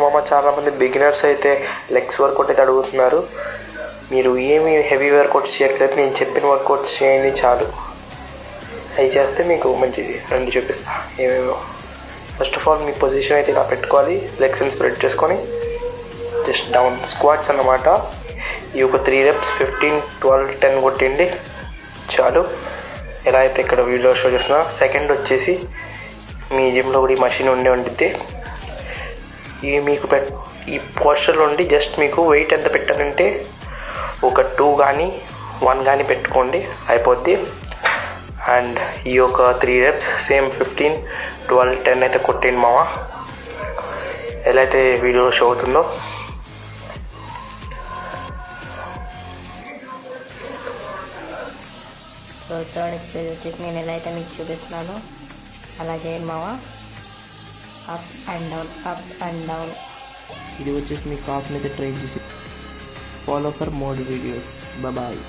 మామ చాలామంది బిగినర్స్ అయితే లెగ్స్ వర్కౌట్ అయితే అడుగుతున్నారు. మీరు ఏమి హెవీ వర్కౌట్స్ చేయట్లేదు, నేను చెప్పిన వర్కౌట్స్ చేయండి చాలు. అవి చేస్తే మీకు మంచిది. రండి చూపిస్తా ఏమేమో. First of all me position అయితే ఇలా పెట్టుకోవాలి. లెగ్స్ని స్ప్రెడ్ చేసుకొని జస్ట్ డౌన్ స్క్వాట్స్ అన్నమాట. ఈ ఒక 3 reps 15, 12, 10 కొట్టండి చాలు. ఎలా అయితే ఇక్కడ వీడియో షో చేస్తున్నా. సెకండ్ వచ్చేసి మీ జిమ్లో కూడా ఈ మషిన్ ఉండే ఉంటుంది. ఇవి మీకు ఈ పోస్చర్లో ఉండి జస్ట్ మీకు వెయిట్ ఎంత పెట్టాలంటే ఒక 2 కానీ 1 కానీ పెట్టుకోండి అయిపోద్ది. అండ్ ఈ ఒక 3 reps సేమ్ 15, 12, 10 అయితే కొట్టండి మామ. ఎలా అయితే వీడియో షో అవుతుందో. థర్డ్ ఎక్సర్సైజ్ వచ్చేసి నేను ఎలా అయితే మీకు చూపిస్తున్నానో అలా చేయండి మామ. Up and down, up and down. ఇది వచ్చేసి మీ కాఫ్ని అయితే ట్రైన్ చేసి follow for more videos. Bye.